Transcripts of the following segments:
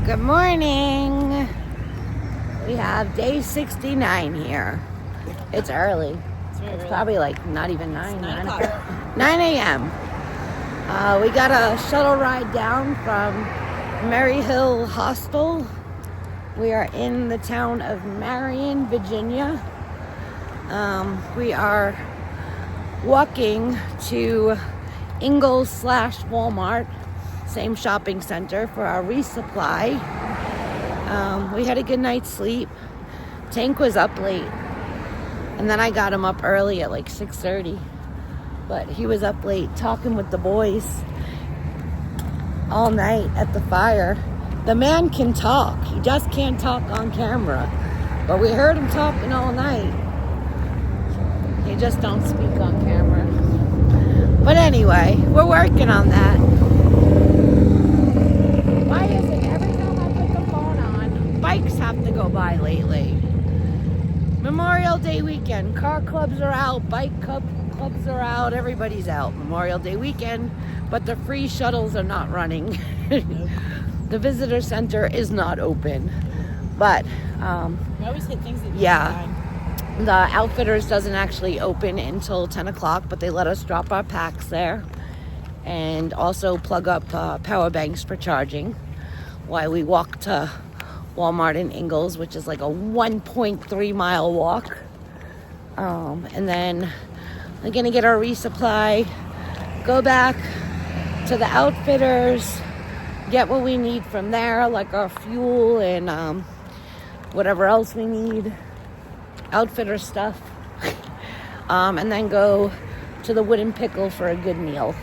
Good morning. We have day 69 here. It's early. It's probably like not even 9 a.m. We got a shuttle ride down from Mary Hill Hostel. We are in the town of Marion, Virginia. We are walking to Ingles/Walmart, same shopping center, for our resupply. We had a good night's sleep. Tank was up late, and then I got him up early at like 6:30, but he was up late talking with the boys all night at the fire. The man can talk, he just can't talk on camera, but we heard him talking all night. He just don't speak on camera. But anyway, we're working on that. Why is it every time I put the phone on, bikes have to go by lately? Memorial Day weekend, car clubs are out, bike clubs are out, everybody's out. Memorial Day weekend, but the free shuttles are not running. The visitor center is not open. But we always hit things that the Outfitters doesn't actually open until 10 o'clock, but they let us drop our packs there and also plug up power banks for charging while we walk to Walmart in Ingles, which is like a 1.3 mile walk. And then we're gonna get our resupply, go back to the Outfitters, get what we need from there, like our fuel and whatever else we need, Outfitter stuff, and then go to the Wooden Pickle for a good meal,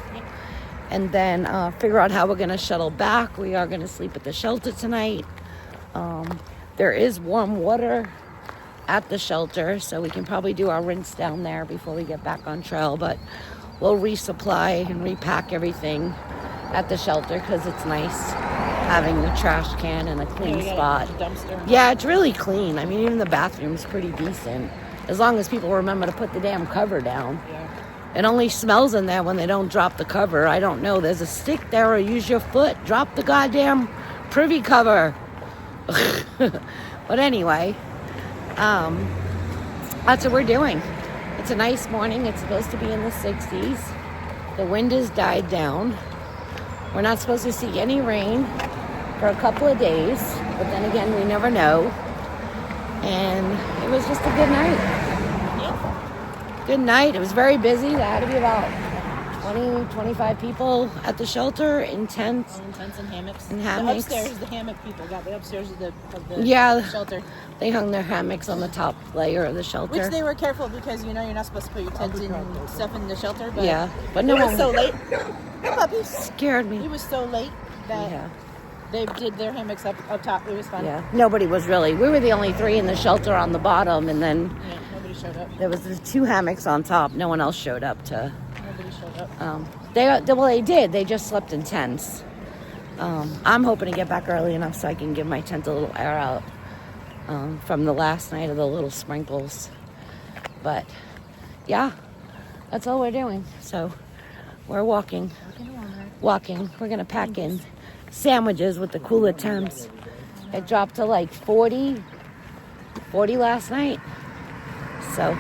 and then figure out how we're going to shuttle back. We are going to sleep at the shelter tonight. There is warm water at the shelter, so we can probably do our rinse down there before we get back on trail, but we'll resupply and repack everything at the shelter because it's nice having the trash can and a clean spot. Yeah, it's really clean. I mean, even the bathroom's pretty decent, as long as people remember to put the damn cover down. It only smells in there when they don't drop the cover. I don't know. There's a stick there, or use your foot. Drop the goddamn privy cover. But anyway, that's what we're doing. It's a nice morning. It's supposed to be in the 60s. The wind has died down. We're not supposed to see any rain for a couple of days, but then again, we never know. And it was just a good night. Good night. It was very busy. There had to be about 20, 25 people at the shelter in tents. In tents and hammocks. And hammocks. The upstairs, the hammock people got the upstairs of the shelter. They hung their hammocks on the top layer of the shelter. Which they were careful because, you're not supposed to put your tents and stuff in the shelter. But but no one was so late. The puppies scared me. It was so late that they did their hammocks up top. It was fun. Yeah, nobody was really. We were the only three in the shelter on the bottom, and then nobody showed up. There was the 2 hammocks on top. No one else showed up to. Nobody showed up. They did. They just slept in tents. I'm hoping to get back early enough so I can give my tent a little air out from the last night of the little sprinkles. But yeah, that's all we're doing. So we're walking. We're gonna pack in sandwiches with the cooler temps. It dropped to like 40 last night. So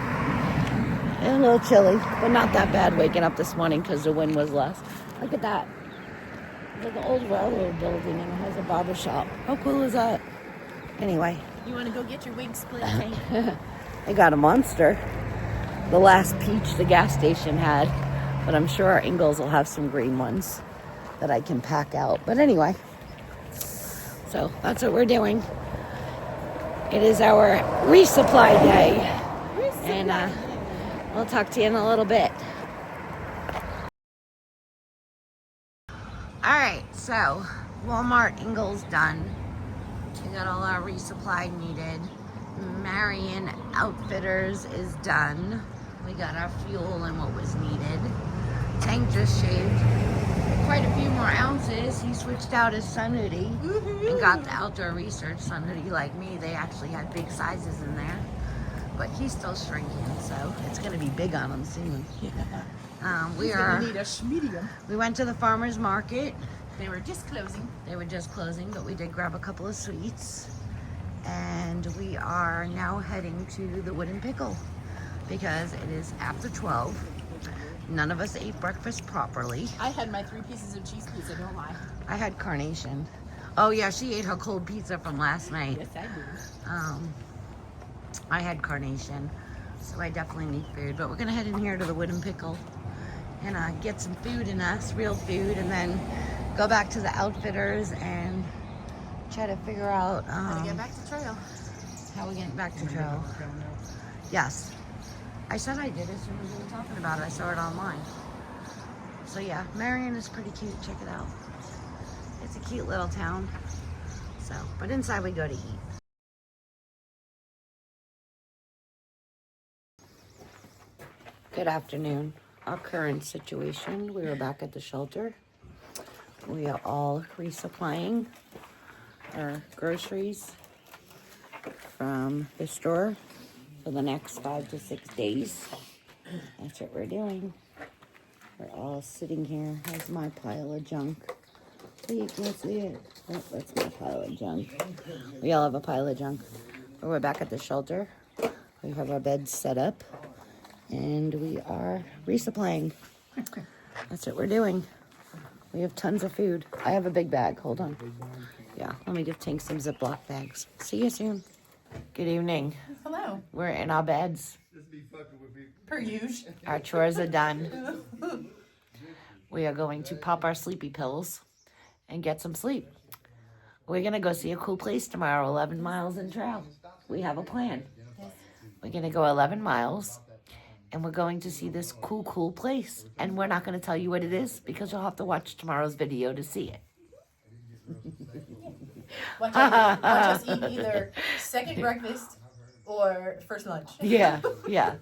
a little chilly, but not that bad waking up this morning because the wind was less. Look at that. It's like an old railroad building, and it has a barber shop. How cool is that? Anyway. You want to go get your wing split tank? I got a Monster. The last peach the gas station had. But I'm sure our Ingles will have some green ones that I can pack out. But anyway. So that's what we're doing. It is our resupply day. And we'll talk to you in a little bit. Alright, so Walmart Ingles done. We got all our resupply needed. Marion Outfitters is done. We got our fuel and what was needed. Tank just shaved quite a few more ounces. He switched out his sun hoodie and got the Outdoor Research sun hoodie like me. They actually had big sizes in there. But he's still shrinking, so it's going to be big on him soon. Yeah. We need a medium. We went to the farmer's market They were just closing. They were just closing, but we did grab a couple of sweets. And we are now heading to the Wooden Pickle because it is after 12. None of us ate breakfast properly. I had my 3 pieces of cheese pizza, don't lie. I had carnation. Oh yeah, she ate her cold pizza from last night. Yes, I did. I had carnation, so I definitely need food. But we're gonna head in here to the Wooden Pickle and get some food in us, real food, and then go back to the Outfitters and try to figure out How to get back to trail. how we get back to trail. Yes, I said I did as soon as we were talking about it. I saw it online. So yeah, Marion is pretty cute. Check it out. It's a cute little town. So, but inside we go to eat. Good afternoon. Our current situation, we are back at the shelter. We are all resupplying our groceries from the store for the next 5 to 6 days. That's what we're doing. We're all sitting here. Here's my pile of junk. So you can't see it. Oh, that's my pile of junk. We all have a pile of junk. But we're back at the shelter. We have our beds set up. And we are resupplying. That's what we're doing. We have tons of food. I have a big bag. Hold on. Yeah, let me give Tink some Ziploc bags. See you soon. Good evening. Hello. We're in our beds. Per usual. Our chores are done. We are going to pop our sleepy pills and get some sleep. We're going to go see a cool place tomorrow, 11 miles in trail. We have a plan. We're going to go 11 miles. And we're going to see this cool place. And we're not going to tell you what it is because you'll have to watch tomorrow's video to see it. Watch us eat either second breakfast or first lunch. Yeah. But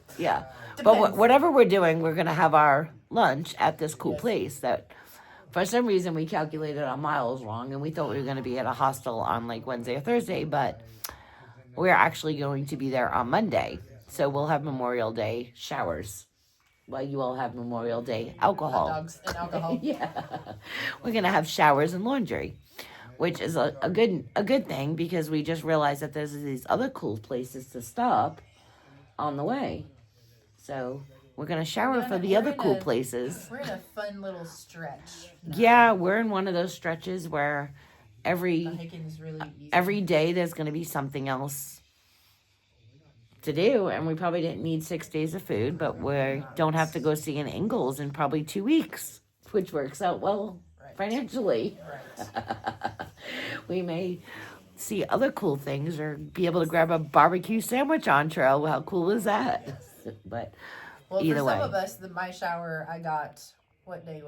Depends. whatever we're doing, we're going to have our lunch at this cool place that for some reason we calculated our miles wrong. And we thought we were going to be at a hostel on like Wednesday or Thursday. But we're actually going to be there on Monday. So we'll have Memorial Day showers while you all have Memorial Day alcohol. Hot dogs and alcohol. Yeah. We're going to have showers and laundry, which is a good thing because we just realized that there's these other cool places to stop on the way. So we're going to shower for the other cool places. We're in a fun little stretch. Yeah, we're in one of those stretches where The hiking is really easy. every day there's going to be something else to do, and we probably didn't need 6 days of food, but we don't have to go see an Ingalls in probably 2 weeks, which works out well financially. Right. We may see other cool things or be able to grab a barbecue sandwich on trail. How cool is that? But Well, either for way. some of us, my shower I got. What day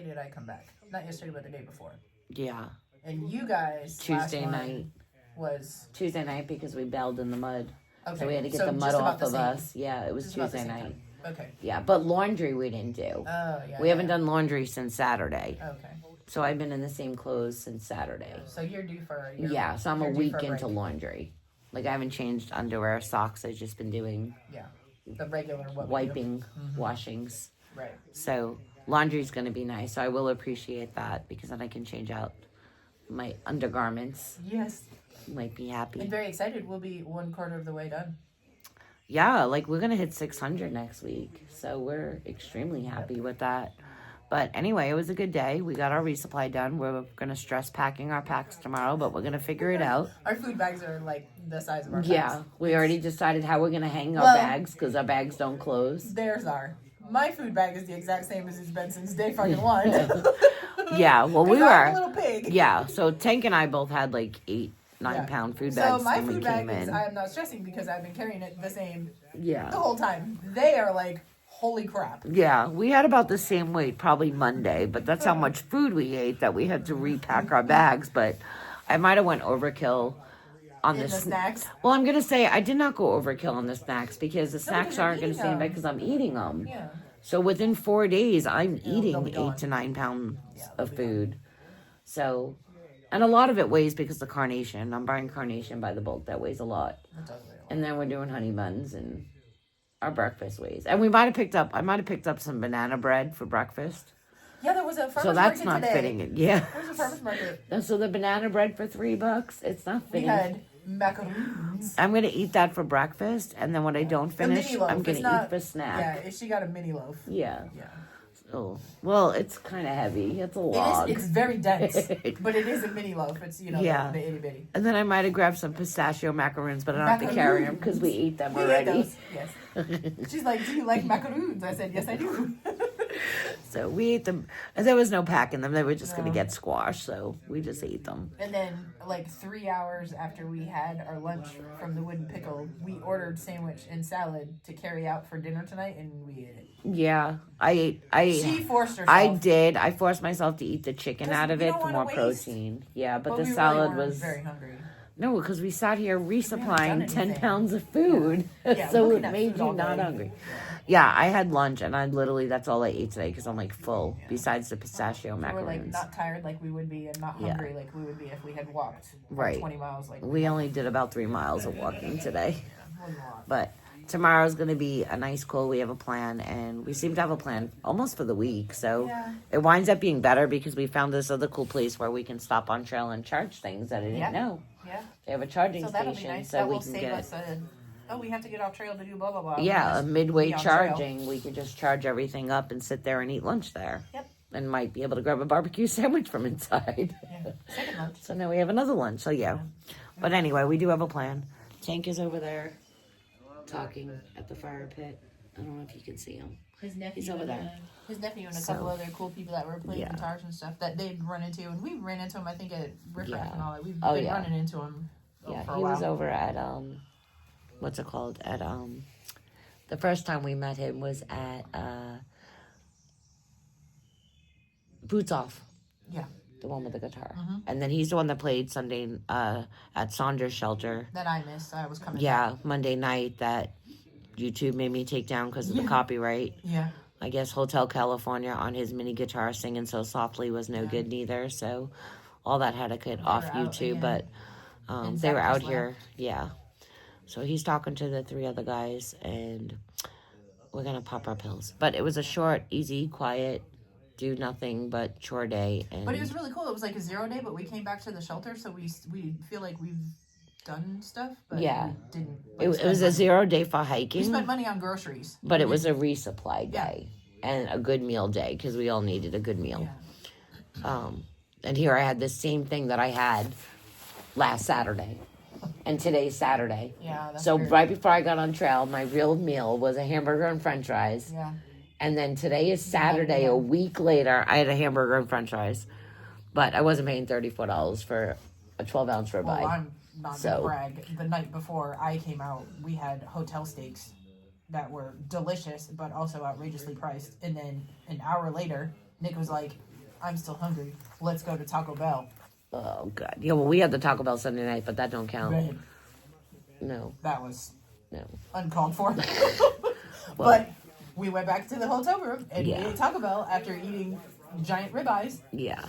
did I come back? Not yesterday, but the day before. Yeah, And you guys Tuesday last night. one was Tuesday night because we bailed in the mud. okay. So we had to get So the mud just about off the of same. us. Yeah, it was Just about the Tuesday same night. time. Okay. Yeah, but laundry we didn't do. Oh yeah. We haven't done laundry since Saturday. Okay. So I've been in the same clothes since Saturday. So you're due for Yeah, so I'm a you're due week for a into break. laundry. Like I haven't changed underwear, socks. I've just been doing Yeah. The regular what we do. wiping, washings. Right. So laundry's going to be nice. So I will appreciate that because then I can change out my undergarments. Yes. Might be I'm happy. very excited. We'll be 1/4 of the way done. Yeah, like we're going to hit 600 next week. So we're extremely happy with that. But anyway, it was a good day. We got our resupply done. We're going to stress packing our packs tomorrow, but we're going to figure it out. Our food bags are like the size of our Yeah, bags. we already decided how we're going to hang our Well- bags because our bags don't close. Theirs are. My food bag is the exact same as it's been since day fucking one. Yeah, well, we 'Cause I'm a were. little pig. Yeah, so Tank and I both had like 8, 9 Yeah. pound food So bags my when we food came bag is, in. I am not stressing because I've been carrying it the same the Yeah. whole time. They are like, holy crap. Yeah, we had about the same weight probably Monday, but that's how much food we ate that we had to repack our bags. But I might have went overkill on In the the snacks. Well, I'm gonna say I did not go overkill on the snacks because the snacks you're aren't gonna eating stay in bed them. because I'm eating them. Yeah. So within 4 days, I'm they'll eating be gone. 8 to 9 pounds they'll of be gone. food. So, and a lot of it weighs because the carnation. I'm buying carnation by the bulk. That weighs a lot. That does weigh a lot. And then we're doing honey buns and our breakfast weighs. And I might have picked up some banana bread for breakfast. Yeah, there was a farmer's So that's market not today. fitting it. Yeah. There was a farmer's market. And so the banana bread for $3, it's not We fitting. had macaroons. I'm going to eat that for breakfast. And then when I don't finish, mini loaf. I'm going It's to eat not- for snack. Yeah, she got a mini loaf. Yeah. Yeah. Oh, well, it's kind of heavy. It's a log. It's very dense, but it is a mini loaf. It's, Yeah. the itty bitty. And then I might have grabbed some pistachio macaroons, but I don't have to carry them because we eat them We ate already. those, yes. She's like, do you like macaroons? I said, yes, I do. So we ate them. And there was no pack in them. They were just going No. to get squashed, so we just ate them. And then, 3 hours after we had our lunch from the Wooden Pickle, we ordered sandwich and salad to carry out for dinner tonight, and we ate it. Yeah, I ate. She forced herself. I did. I forced myself to eat the chicken 'Cause out of you it don't for wanna more waste. protein. Yeah, but the we salad really was very hungry. no, because we sat here resupplying done 10 anything. pounds of food, Yeah, so looking it at made food you all not day. hungry. Yeah, I had lunch, and that's all I ate today because I'm like full. Besides the pistachio We're macaroons, not tired like we would be, and not Yeah. hungry like we would be if we had walked Right. 20 miles. we only did about 3 miles of walking today. Wasn't a lot. But tomorrow's going to be a nice call. We have a plan, and we seem to have a plan almost for the week. So Yeah. it winds up being better because we found this other cool place where we can stop on trail and charge things that I didn't Yeah. know. Yeah. They have a charging So that'll be station, nice. so That we will can save get us we have to get off trail to do blah blah blah. a midway be on trail. charging. We could just charge everything up and sit there and eat lunch there. Yep. And might be able to grab a barbecue sandwich from inside. Yeah. Second lunch. So now we have another lunch. So yeah. But anyway, we do have a plan. Tank is over there talking at the fire pit. I don't know if you can see him. His nephew. He's over there. His nephew and a So- couple other cool people that were playing Yeah. guitars and stuff that they'd run into, and we ran into him. I think at Riff Raff Yeah. and all that. We've Oh, been yeah. running into him. Yeah, for a he was while. over at what's it called? At the first time we met him was at Boots Off. Yeah. The one with the guitar. Mhm. And then he's the one that played Sunday at Saunders Shelter. That I missed. I was coming. Yeah, Monday night that YouTube made me take down because of the copyright. Yeah. I guess Hotel California on his mini guitar singing so softly was no good neither. So all that had to get off out YouTube. again. But And they were Zach out just here. Yeah. So he's talking to the 3 other guys and we're going to pop our pills. But it was a short, easy, quiet, do nothing but chore day. And But it was really cool. It was like a 0 day, but we came back to the shelter, so we feel like we've done stuff, but Yeah. we didn't. it was spend a money. 0 day for We hiking. spent money on groceries, But it was a resupply Yeah. day and a good meal day because we all needed a good meal. Yeah. And here I had the same thing that I had last Saturday. And today's Saturday. Yeah. That's So weird. right before I got on trail, my real meal was a hamburger and french fries. Yeah. And then today is Saturday. A week later, I had a hamburger and french fries. But I wasn't paying $34 for a 12-ounce ribeye. Well, I'm not So- gonna brag. The night before I came out, we had hotel steaks that were delicious, but also outrageously priced. And then an hour later, Nick was like, "I'm still hungry. Let's go to Taco Bell." Oh, God. Yeah, well, we had the Taco Bell Sunday night, but that don't count. Right. No, That was no. uncalled for. But we went back to the hotel room and we Yeah. ate Taco Bell after eating giant ribeyes. Yeah.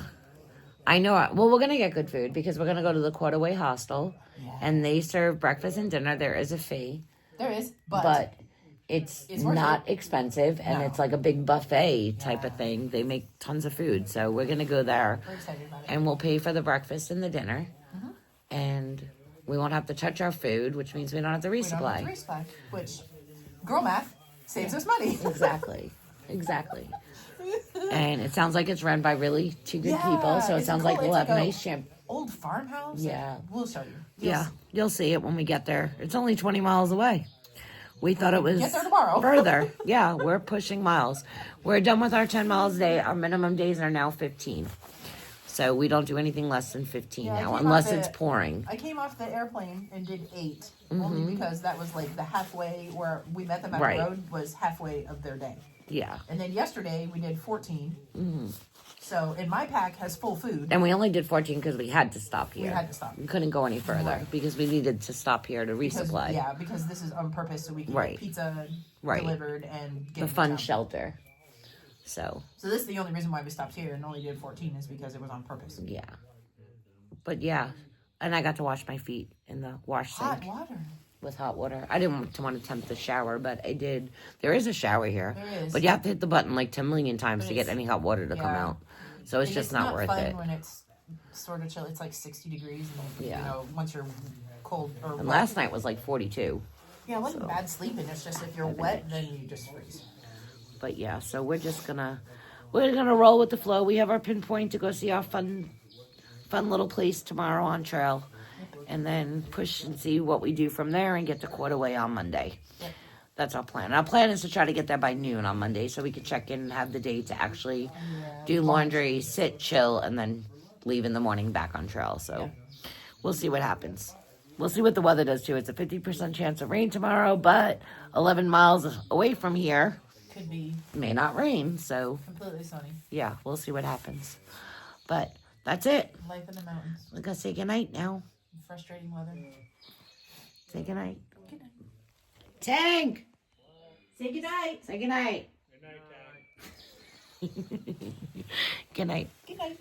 I know. Well, we're going to get good food because we're going to go to the Quarterway Hostel. Yeah. And they serve breakfast and dinner. There is a fee. There is, but, But it's worth not expensive. And No. it's like a big buffet type Yeah. of thing. They make tons of food. So we're going to go there. we're excited about it. And we'll pay for the breakfast and the dinner. Mm-hmm. And we won't have to touch our food, which means we don't have to We don't have resupply. to resupply, which, girl math, saves us money. Exactly. Exactly. And it sounds like it's run by really 2 good Yeah, people. So it it's sounds cool. like we'll It's have like a nice champ. Old farmhouse. Yeah. We'll show you. Yeah, you'll see it when we get there. It's only 20 miles away. We thought it was Get there tomorrow. further. Yeah, we're pushing miles. We're done with our 10 miles a day. Our minimum days are now 15. So we don't do anything less than 15 Yeah, I now, came unless off it's the- pouring. I came off the airplane and did 8, Mm-hmm. only because that was like the halfway where we met them at Right. the road was halfway of their day. Yeah. And then yesterday we did 14. Mm-hmm. So, and my pack has full food. And we only did 14 because we had to stop here. We had to stop. We couldn't go any further Right. because we needed to stop here to Because, resupply. yeah, because this is on purpose so we can Right. get pizza Right. delivered and get The into fun town. shelter. So, So this is the only reason why we stopped here and only did 14 is because it was on purpose. yeah. But yeah. And I got to wash my feet in the wash Hot sink. water. with hot water. I didn't want to tempt the shower, but I did. There is a shower here. There is. But you have to hit the button like 10 million times But to get any hot water to come out. So it's And just not worth fun it. when it's sort of chill. It's like 60 degrees. And, Yeah. You know, once you're cold or And wet. last night was like 42. Yeah, it wasn't bad sleeping. It's just if you're wet, then you just freeze. But yeah, so we're gonna roll with the flow. We have our pinpoint to go see our fun little place tomorrow on trail, and then push and see what we do from there and get to Quarterway on Monday. Yep. That's our plan. Our plan is to try to get there by noon on Monday so we can check in and have the day to actually do laundry, sit, chill, and then leave in the morning back on trail. So we'll see what happens. We'll see what the weather does too. It's a 50% chance of rain tomorrow, but 11 miles away from here Could be may not rain. So completely sunny. yeah, we'll see what happens. But that's it. Life in the mountains. We're gonna say goodnight now. Frustrating weather. Say goodnight. Good night. Tank! Say goodnight. Say goodnight. Good night, Tank. Good night. Good night.